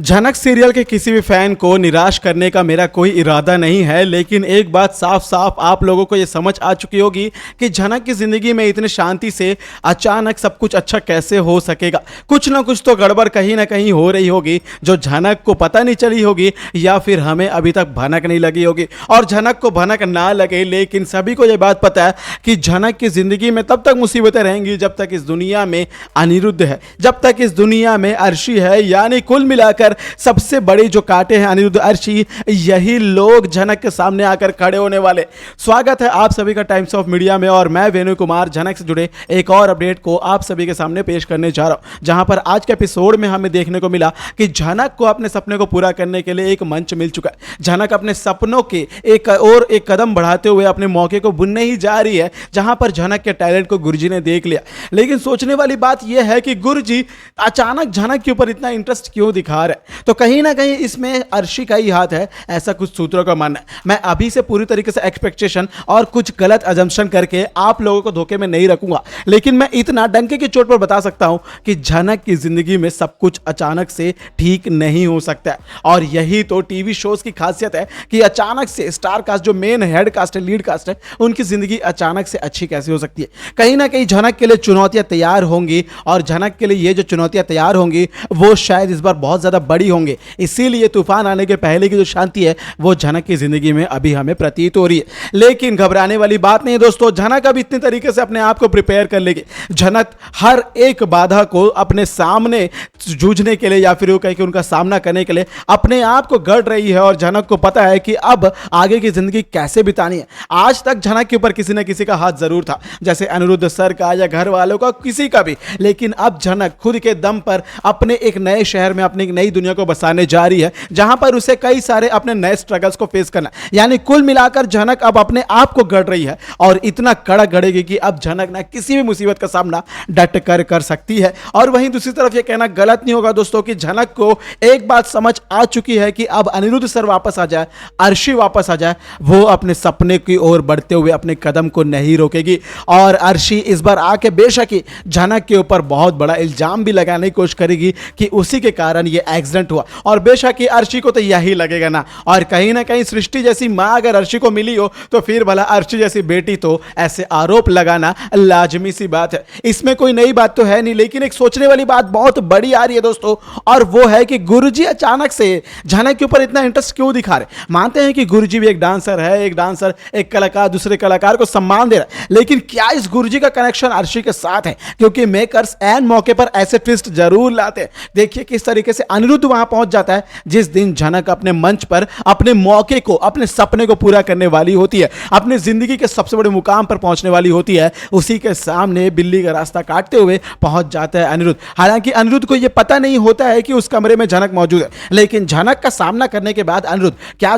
झनक सीरियल के किसी भी फैन को निराश करने का मेरा कोई इरादा नहीं है, लेकिन एक बात साफ साफ आप लोगों को ये समझ आ चुकी होगी कि झनक की जिंदगी में इतने शांति से अचानक सब कुछ अच्छा कैसे हो सकेगा। कुछ ना कुछ तो गड़बड़ कहीं ना कहीं हो रही होगी जो झनक को पता नहीं चली होगी या फिर हमें अभी तक भनक नहीं लगी होगी। और झनक को भनक ना लगे, लेकिन सभी को यह बात पता है कि झनक की जिंदगी में तब तक मुसीबतें रहेंगी जब तक इस दुनिया में अनिरुद्ध है, जब तक इस दुनिया में अर्शी है। यानी कुल मिलाकर सबसे बड़ी जो कांटे हैं अनिरुद्ध अर्शी, यही लोग झनक के सामने आकर खड़े होने वाले। स्वागत है आप सभी का टाइम्स ऑफ मीडिया में और मैं वेणु कुमार झनक से जुड़े एक और अपडेट को आप सभी के सामने पेश करने जा रहा हूं, जहां पर आज के एपिसोड में हमें देखने को मिला कि झनक को अपने सपने को पूरा करने के लिए एक मंच मिल चुका है। झनक अपने सपनों के एक कदम बढ़ाते हुए अपने मौके को बुनने ही जा रही है, जहां पर झनक के टैलेंट को गुरुजी ने देख लिया। लेकिन सोचने वाली बात यह है कि गुरुजी अचानक झनक के ऊपर इतना इंटरेस्ट क्यों दिखा रहे हैं? तो कहीं ना कहीं इसमें अर्शी का ही हाथ है, ऐसा कुछ सूत्रों का मानना है। मैं अभी से पूरी तरीके से एक्सपेक्टेशन और कुछ गलत अजम्पशन करके आप लोगों को धोखे में नहीं रखूंगा, लेकिन मैं इतना डंके की चोट पर बता सकता हूं कि झनक की जिंदगी में सब कुछ अचानक से ठीक नहीं हो सकता है। और यही तो टीवी शोज की खासियत है कि अचानक से स्टार कास्ट, जो मेन हेड कास्ट है, लीड कास्ट है, उनकी जिंदगी अचानक से अच्छी कैसे हो सकती है। कहीं ना कहीं झनक के लिए चुनौतियां तैयार होंगी और झनक के लिए ये जो चुनौतियां तैयार होंगी वो शायद इस बार बहुत ज्यादा बड़ी होंगे। इसीलिए तूफान आने के पहले की जो शांति है वो झनक की जिंदगी में अभी हमें प्रतीत हो रही है। लेकिन घबराने वाली बात नहीं है दोस्तों, झनक अब इतने तरीके से अपने आप को प्रिपेयर कर लेगी। झनक हर एक बाधा को अपने सामने जूझने के लिए या फिर वो कह के उनका सामना करने के लिए अपने आप को गढ़ रही है। और झनक को पता है कि अब आगे की जिंदगी कैसे बितानी है। आज तक झनक के ऊपर किसी न किसी का हाथ जरूर था, जैसे अनिरुद्ध सर का या घर वालों का, किसी का भी। लेकिन अब झनक खुद के दम पर अपने एक नए शहर में अपनी एक नई दुनिया को बसाने जा रही है, जहां पर उसे कई सारे अपने नए स्ट्रगल्स को फेस करना। यानी कुल मिलाकर झनक अब अपने आप को गढ़ रही है और इतना कड़ा गढ़ेगी कि अब झनक ना किसी भी मुसीबत का सामना डट कर सकती है। और वहीं दूसरी तरफ यह कहना गलत नहीं होगा दोस्तों कि झनक को एक बात समझ आ चुकी है कि अब अनिरुद्ध सर वापस आ जाए, अर्शी वापस आ जाए, वो अपने सपने की ओर बढ़ते हुए अपने कदम को नहीं रोकेगी। और अर्शी इस बार आके बेशक ही झनक के ऊपर बहुत बड़ा इल्जाम भी लगाने की कोशिश करेगी कि उसी के कारण ये एक्सीडेंट हुआ। और बेशक ही अर्शी को तो यही लगेगा ना, और कहीं ना कहीं सृष्टि जैसी मां अगर अर्शी को मिली हो तो फिर भला अर्शी जैसी बेटी तो ऐसे आरोप लगाना लाजमी सी बात है। इसमें कोई नई बात तो है नहीं, लेकिन एक सोचने वाली बात बहुत बड़ी आ रही है दोस्तों, और वो है कि गुरुजी अचानक से झनक के ऊपर इतना इंटरेस्ट क्यों दिखा रहे। मानते हैं कि गुरुजी भी एक डांसर है, एक डांसर, एक कलाकार दूसरे कलाकार को सम्मान दे रहा है, लेकिन क्या इस गुरुजी का कनेक्शन अर्शी के साथ है? क्योंकि मेकर्स एन मौके पर ऐसे ट्विस्ट जरूर लाते हैं। देखिए किस तरीके से अनिरुद्ध वहां पहुंच जाता है जिस दिन झनक अपने मंच पर अपने मौके को, अपने सपने को पूरा करने वाली होती है, अपनी जिंदगी के सबसे बड़े मुकाम पर पहुंचने वाली होती है। उसी के सामने बिल्ली का रास्ता काटते हुए पहुंच जाता है अनिरुद्ध। हालांकि अनिरुद्ध को यह पता नहीं होता है कि उस कमरे में झनक मौजूद है, लेकिन झनक का सामना करने के बाद अनिरुद्ध क्या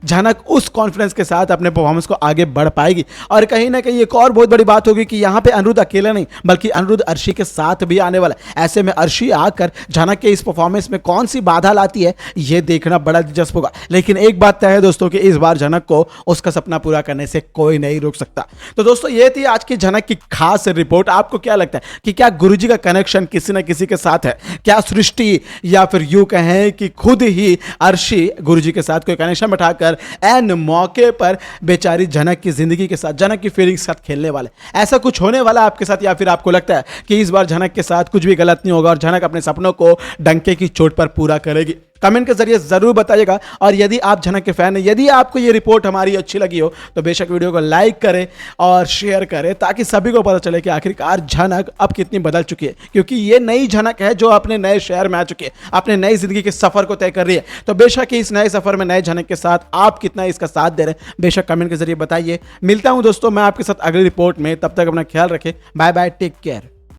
झनक उस कॉन्फिडेंस के साथ अपने परफॉर्मेंस को आगे बढ़ पाएगी? और कहीं ना कहीं एक और बहुत बड़ी बात होगी कि यहां पे अनिरुद्ध अकेला नहीं, बल्कि अनिरुद्ध अर्शी के साथ भी आने वाला है। ऐसे में अर्शी आकर झनक के इस परफॉर्मेंस में कौन सी बाधा लाती है यह देखना बड़ा दिलचस्प होगा। लेकिन एक बात तय है दोस्तों कि इस बार झनक को उसका सपना पूरा करने से कोई नहीं रोक सकता। तो दोस्तों ये थी आज की झनक की खास रिपोर्ट। आपको क्या लगता है कि क्या गुरुजी का कनेक्शन किसी न किसी के साथ है? क्या सृष्टि या फिर यूं कहें कि खुद ही अर्शी गुरुजी के साथ कोई कनेक्शन बैठाकर एन मौके पर बेचारी झनक की जिंदगी के साथ, झनक की फीलिंग्स के साथ खेलने वाले? ऐसा कुछ होने वाला आपके साथ, या फिर आपको लगता है कि इस बार झनक के साथ कुछ भी गलत नहीं होगा और झनक अपने सपनों को डंके की चोट पर पूरा करेगी? कमेंट के जरिए जरूर बताइएगा। और यदि आप झनक के फैन हैं, यदि आपको ये रिपोर्ट हमारी अच्छी लगी हो तो बेशक वीडियो को लाइक करें और शेयर करें, ताकि सभी को पता चले कि आखिरकार झनक अब कितनी बदल चुकी है। क्योंकि ये नई झनक है जो अपने नए शहर में आ चुकी है, अपने नई जिंदगी के सफर को तय कर रही है। तो बेशक इस नए सफर में नए झनक के साथ आप कितना इसका साथ दे रहे हैं, बेशक कमेंट के जरिए बताइए। मिलता हूं दोस्तों मैं आपके साथ अगली रिपोर्ट में, तब तक अपना ख्याल रखें। Bye bye, take care.